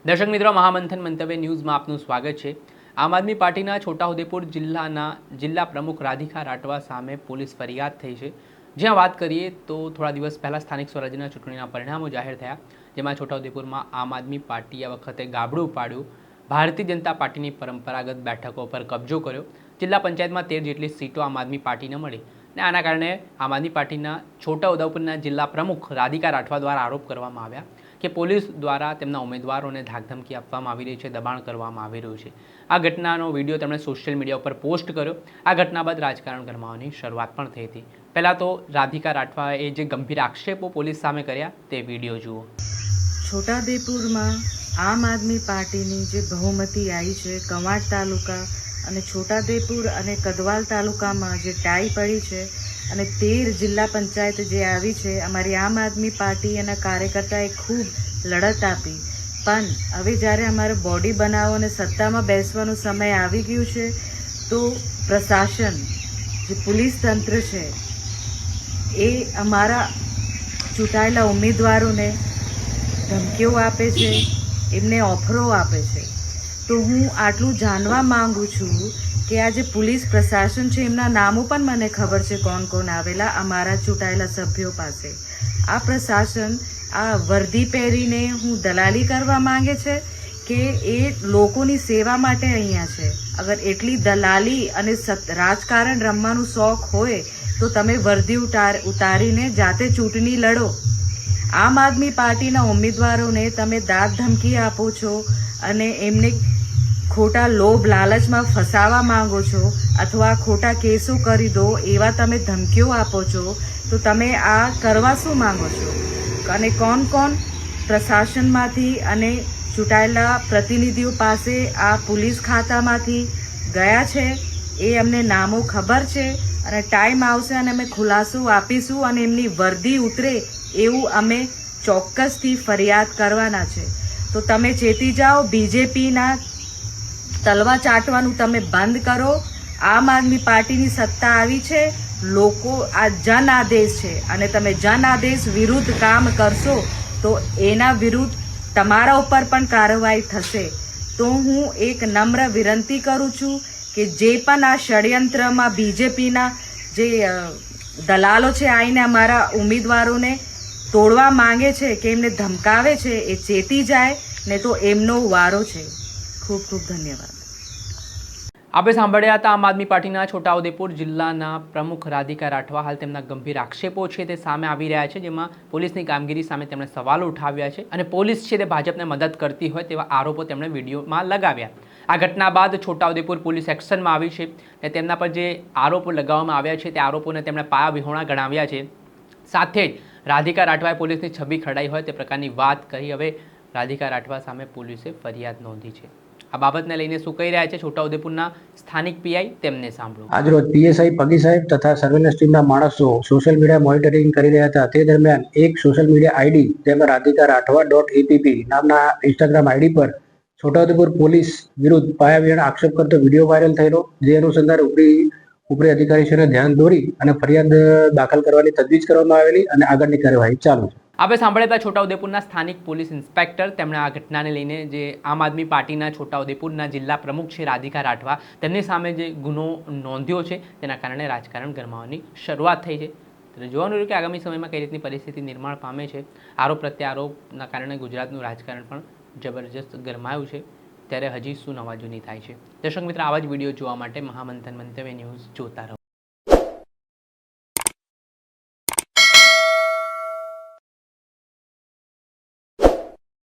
દર્શક મિત્રો, મહામંથન મંતવ્ય ન્યૂઝમાં આપનું સ્વાગત છે। આમ આદમી પાર્ટીના છોટાઉદેપુર જિલ્લા પ્રમુખ રાધિકા રાઠવા સામે પોલીસ ફરિયાદ થઈ છે। જ્યાં વાત કરીએ તો થોડા દિવસ પહેલાં સ્થાનિક સ્વરાજ્યના ચૂંટણીના પરિણામો જાહેર થયા, જેમાં છોટાઉદેપુરમાં આમ આદમી પાર્ટીએ આ વખતે ગાબડું પાડ્યું, ભારતીય જનતા પાર્ટીની પરંપરાગત બેઠકો પર કબજો કર્યો। જિલ્લા પંચાયતમાં 13 જેટલી સીટો આમ આદમી પાર્ટીને મળી અને આના કારણે આમ આદમી પાર્ટીના છોટાઉદેપુરના જિલ્લા પ્રમુખ રાધિકા રાઠવા દ્વારા આરોપ કરવામાં આવ્યા કે પોલીસ દ્વારા તેમના ઉમેદવારોને ધાકધમકી આપવામાં આવી રહી છે, દબાણ કરવામાં આવી રહ્યું છે। આ ઘટનાનો વિડીયો તેમણે સોશિયલ મીડિયા ઉપર પોસ્ટ કર્યો। આ ઘટના બાદ રાજકારણ ગરમાવાની શરૂઆત પણ થઈ હતી। પહેલાં તો રાધિકા રાઠવાએ જે ગંભીર આક્ષેપો પોલીસ સામે કર્યા તે વિડીયો જુઓ। છોટાઉદેપુરમાં આમ આદમી પાર્ટીની જે બહુમતી આવી છે, કવાંટ તાલુકા અને છોટાઉદેપુર અને કદવાલ તાલુકામાં જે ટાઈ પડી છે અને 13 જિલ્લા પંચાયત જે આવી છે, અમારી આમ આદમી પાર્ટી એના કાર્યકર્તાએ ખૂબ લડત આપી, પણ હવે જ્યારે અમારે બોડી બનાવો અને સત્તામાં બેસવાનો સમય આવી ગયું છે તો પ્રશાસન, જે પોલીસ તંત્ર છે, એ અમારા ચૂંટાયેલા ઉમેદવારોને ધમકીઓ આપે છે, એમને ઓફરો આપે છે। તો હું આટલું જાણવા માંગુ છું કે આ જે પોલીસ પ્રશાસન છે એમના નામો પણ મને ખબર છે, કોણ કોણ આવેલા અમારા ચૂંટાયેલા સભ્યો પાસે। આ પ્રશાસન આ વર્દી પહેરીને હું દલાલી કરવા માંગે છે કે એ લોકોની સેવા માટે અહીંયા છે? અગર એટલી દલાલી અને રાજકારણ રમવાનું શોખ હોય તો તમે વર્દી ઉતારીને જાતે ચૂંટણી લડો। આમ આદમી પાર્ટીના ઉમેદવારોને તમે દાદ ધમકી આપો છો અને એમને ખોટા લોભ લાલચમાં ફસાવા માંગો છો અથવા ખોટા કેસો કરી દો એવા તમે ધમકીઓ આપો છો, તો તમે આ કરવા શું માંગો છો? અને કોણ કોણ પ્રશાસનમાંથી અને ચૂંટાયેલા પ્રતિનિધિઓ પાસે આ પોલીસ ખાતામાંથી ગયા છે એ અમને નામો ખબર છે અને ટાઈમ આવશે અને અમે ખુલાસો આપીશું અને એમની વર્દી ઉતરે એવું અમે ચોક્કસથી ફરિયાદ કરવાના છે। તો તમે ચેતી જાઓ, બીજેપીના તલવા ચાટવાનું તમે બંધ કરો। આમ આદમી પાર્ટીની સત્તા આવી છે, લોકો આ જન આદેશ છે અને તમે જન આદેશ વિરુદ્ધ કામ કરશો તો એના વિરુદ્ધ તમારા ઉપર પણ કાર્યવાહી થશે। તો હું એક નમ્ર વિનંતી કરું છું કે જે પણ આ ષડયંત્રમાં બીજેપીના જે દલાલો છે આવીને અમારા ઉમેદવારોને તોડવા માંગે છે કે એમને ધમકાવે છે, એ ચેતી જાય, ને તો એમનો વારો છે। ખૂબ ખૂબ ધન્યવાદ। આપણે સાંભળ્યા હતા આમ આદમી પાર્ટીના છોટાઉદેપુર જિલ્લાના પ્રમુખ રાધિકા રાઠવા। હાલ તેમના ગંભીર આક્ષેપો છે તે સામે આવી રહ્યા છે, જેમાં પોલીસની કામગીરી સામે તેમણે સવાલો ઉઠાવ્યા છે અને પોલીસ છે તે ભાજપને મદદ કરતી હોય તેવા આરોપો તેમણે વિડીયોમાં લગાવ્યા। આ ઘટના બાદ છોટાઉદેપુર પોલીસ એક્શનમાં આવી છે અને તેમના પર જે આરોપો લગાવવામાં આવ્યા છે તે આરોપોને તેમણે પાયાવિહોણા ગણાવ્યા છે। સાથે જ રાધિકા રાઠવાએ પોલીસની છબી ખડાઈ હોય તે પ્રકારની વાત કરી। હવે રાધિકા રાઠવા સામે પોલીસે ફરિયાદ નોંધી છે। આ બાબતને લઈને શું કહી રહ્યા છે છોટાઉદેપુરના સ્થાનિક પીઆઈ, તેમને સાંભળો। આજરોજ પીએસઆઈ પગી સાહેબ તથા સર્વેલન્સ ટીમના માણસો સોશિયલ મીડિયા મોનિટરિંગ કરી રહ્યા હતા। તે દરમિયાન એક સોશિયલ મીડિયા આઈડી, જેમાં રાધિકા રાઠવા .app નામના ઇન્સ્ટાગ્રામ આઈડી પર છોટાઉદેપુર પોલીસ વિરુદ્ધ પાયાવિહોણા આક્ષેપ કરતો વિડીયો વાયરલ થયેલો, જે અનુસંધાને ઉપરી અધિકારીશ્રીને ધ્યાન દોરી અને ફરિયાદ દાખલ કરવાની તજવીજ કરવામાં આવેલી અને આગળની કાર્યવાહી ચાલુ છે। આપણે સાંભળ્યા છોટાઉદેપુરના સ્થાનિક પોલીસ ઇન્સ્પેક્ટર, તેમણે આ ઘટનાને લઈને જે આમ આદમી પાર્ટીના છોટાઉદેપુરના જિલ્લા પ્રમુખ છે રાધિકા રાઠવા, તેમની સામે જે ગુનો નોંધ્યો છે તેના કારણે રાજકારણ ગરમાવાની શરૂઆત થઈ છે। ત્યારે જોવાનું રહ્યું કે આગામી સમયમાં કઈ રીતની પરિસ્થિતિ નિર્માણ પામે છે। આરોપ પ્રત્યારોપના કારણે ગુજરાતનું રાજકારણ પણ જબરજસ્ત ગરમાયું છે, ત્યારે હજી શું નવા જૂની થાય છે। દર્શક મિત્ર, આવા જ વિડીયો જોવા માટે મહામંથન મંતવ્ય ન્યૂઝ જોતા રહો।